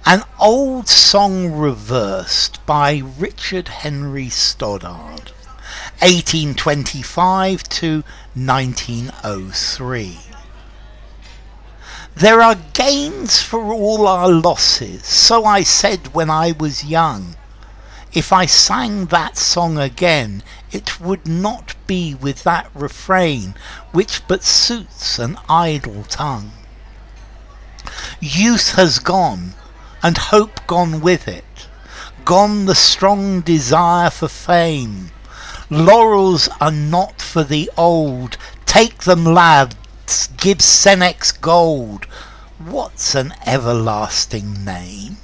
An old song reversed by Richard Henry Stoddard, 1825 to 1903. There are gains for all our losses, so I said when I was young. If I sang that song again, it would not be with that refrain which but suits an idle tongue. Youth has gone, and hope gone with it, gone the strong desire for fame. Laurels are not for the old, take them lads, give Senex gold. What's an everlasting name?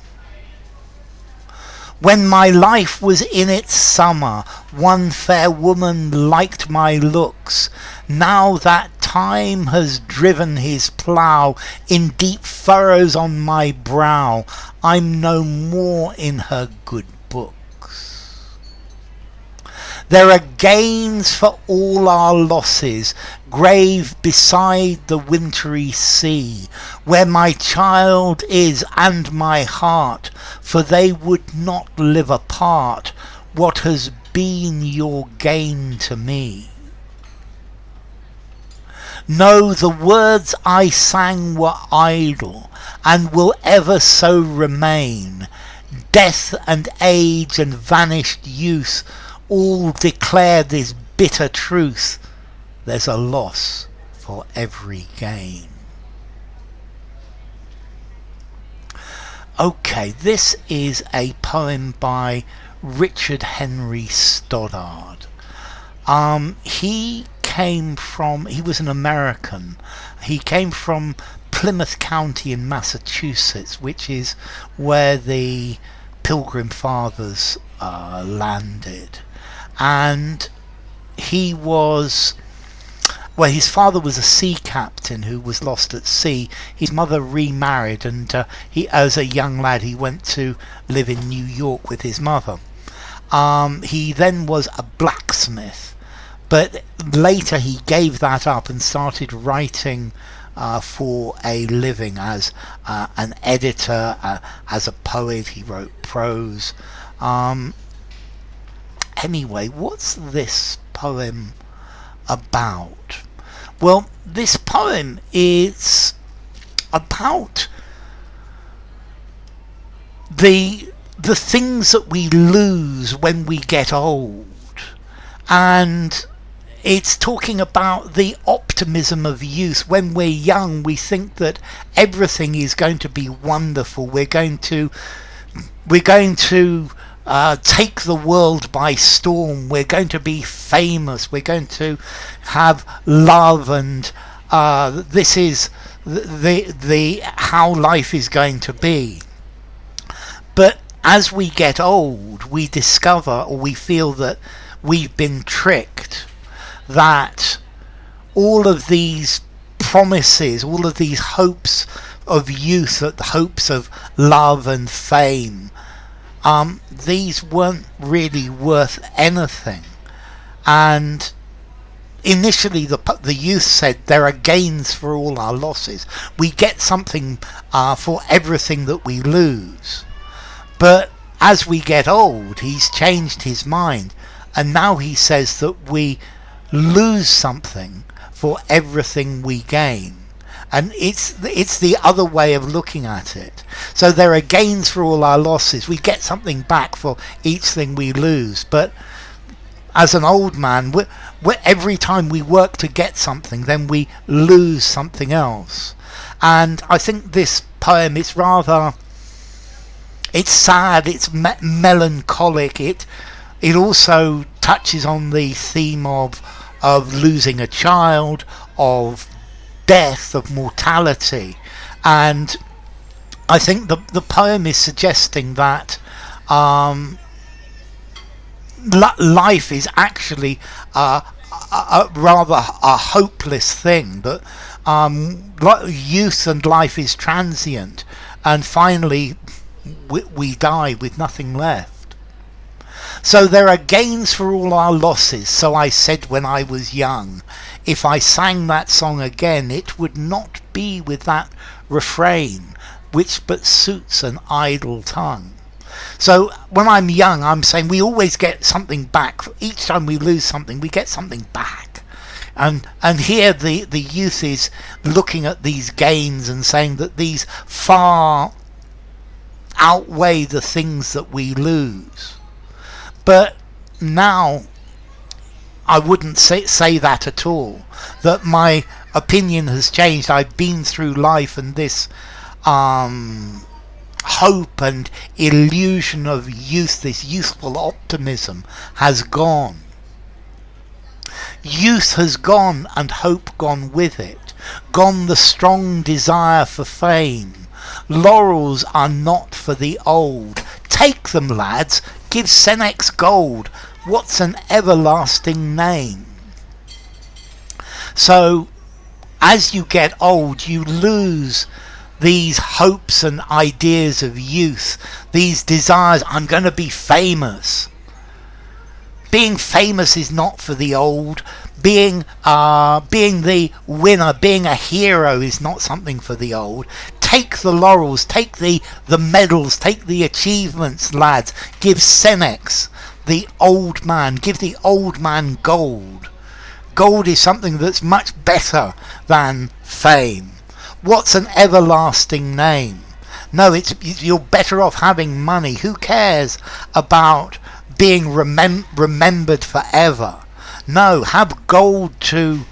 When my life was in its summer, one fair woman liked my looks. Now that time has driven his plough in deep furrows on my brow, I'm no more in her good books. There are gains for all our losses, grave beside the wintry sea, where my child is and my heart, for they would not live apart. What has been your gain to me? No, the words I sang were idle, and will ever so remain. Death and age and vanished youth all declare this bitter truth. There's a loss for every gain. Okay, this is a poem by Richard Henry Stoddard. He was an American. He came from Plymouth County in Massachusetts, which is where the Pilgrim Fathers landed. And he was, well, his father was a sea captain who was lost at sea. His mother remarried, and he, as a young lad, he went to live in New York with his mother. He then was a blacksmith, but later he gave that up and started writing for a living as an editor, as a poet. He wrote prose. Anyway, what's this poem about? Well, this poem is about the things that we lose when we get old, and it's talking about the optimism of youth. When we're young, we think that everything is going to be wonderful. We're going to take the world by storm. We're going to be famous. We're going to have love, and this is the how life is going to be. But as we get old, we discover, or we feel that we've been tricked, that all of these promises, all of these hopes of youth, the hopes of love and fame, these weren't really worth anything. And initially the youth said there are gains for all our losses. We get something for everything that we lose. But as we get old, he's changed his mind, and now he says that we lose something for everything we gain. And it's the other way of looking at it. So there are gains for all our losses. We get something back for each thing we lose. But as an old man, every time we work to get something, then we lose something else. And I think this poem, it's sad, it's melancholic. It also touches on the theme of losing a child, of death, of mortality. And I think the poem is suggesting that life is actually rather a hopeless thing, that youth and life is transient, and finally we die with nothing left. So there are gains for all our losses, so I said when I was young. If I sang that song again, it would not be with that refrain which but suits an idle tongue. So when I'm young, I'm saying we always get something back. Each time we lose something, we get something back. And here the youth is looking at these gains and saying that these far outweigh the things that we lose. But now I wouldn't say that at all. That my opinion has changed. I've been through life, and this hope and illusion of youth, this youthful optimism, has gone. Youth has gone, and hope gone with it. Gone the strong desire for fame. Laurels are not for the old. Take them, lads, give Senex gold. What's an everlasting name? So, as you get old, you lose these hopes and ideas of youth, these desires. I'm going to be famous. Being famous is not for the old. Being the winner, being a hero is not something for the old. Take the laurels, take the medals, take the achievements, lads. Give Senex, the old man, give the old man gold. Gold is something that's much better than fame. What's an everlasting name? No, you're better off having money. Who cares about being remembered forever? No, have gold to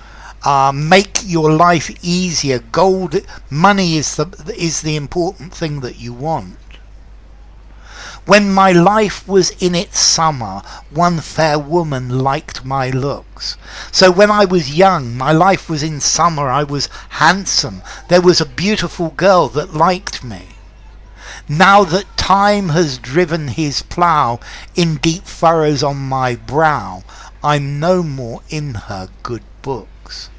make your life easier. Gold, money is the important thing that you want. When my life was in its summer, one fair woman liked my looks. So when I was young, my life was in summer, I was handsome. There was a beautiful girl that liked me. Now that time has driven his plough in deep furrows on my brow, I'm no more in her good books.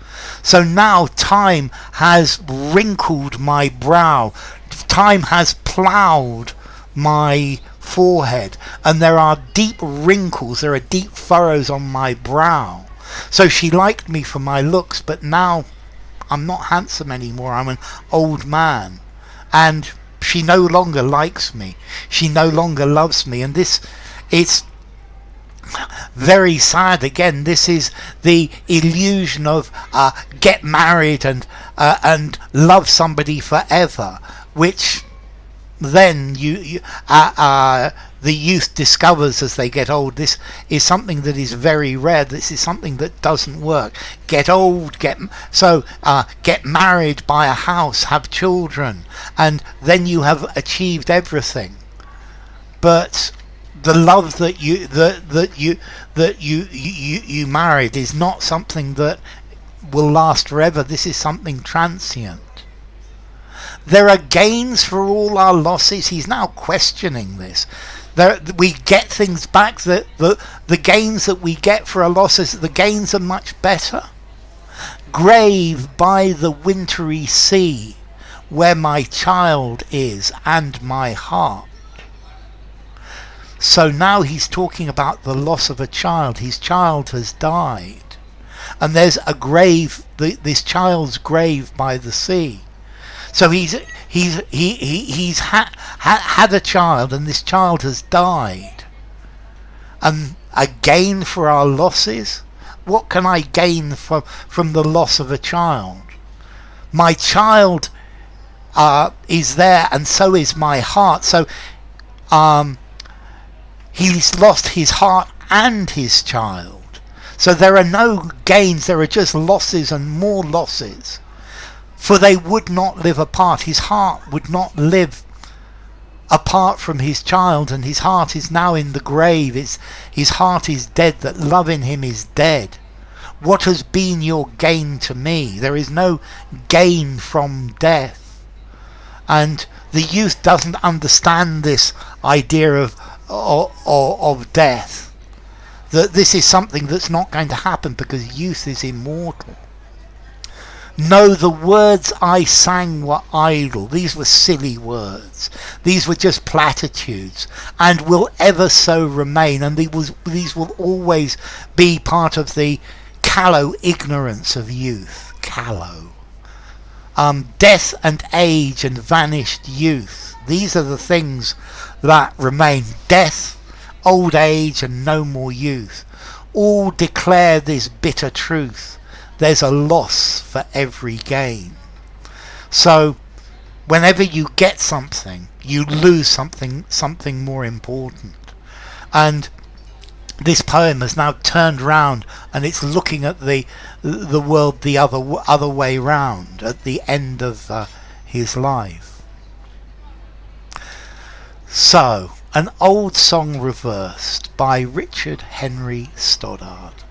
So now time has wrinkled my brow, time has ploughed my forehead, and there are deep wrinkles, there are deep furrows on my brow. So she liked me for my looks, but now I'm not handsome anymore. I'm an old man, and she no longer likes me, she no longer loves me. And this is very sad. Again, this is the illusion of get married and love somebody forever, which then the youth discovers as they get old. This is something that is very rare. This is something that doesn't work. Get old, get married, buy a house, have children, and then you have achieved everything. But the love that you married is not something that will last forever. This is something transient. There are gains for all our losses. He's now questioning this. We get things back. The gains that we get for our losses, the gains are much better. Grave by the wintry sea, where my child is and my heart. So now he's talking about the loss of a child. His child has died, and there's a grave, this child's grave by the sea. So he's had a child, and this child has died. And a gain for our losses? What can I gain from the loss of a child? My child is there, and so is my heart. So he's lost his heart and his child. So there are no gains, there are just losses and more losses. For they would not live apart. His heart would not live apart from his child, and his heart is now in the grave. His heart is dead, that love in him is dead. What has been your gain to me? There is no gain from death. And the youth doesn't understand this idea of death. That this is something that's not going to happen, because youth is immortal. No, the words I sang were idle. These were silly words. These were just platitudes, and will ever so remain. And these will always be part of the callow ignorance of youth. Callow. Death and age and vanished youth. These are the things that remain. Death, old age, and no more youth. All declare this bitter truth. There's a loss for every gain. So, whenever you get something, you lose something more important. And this poem has now turned round and it's looking at the world the other way round at the end of his life. So, an old song reversed by Richard Henry Stoddard.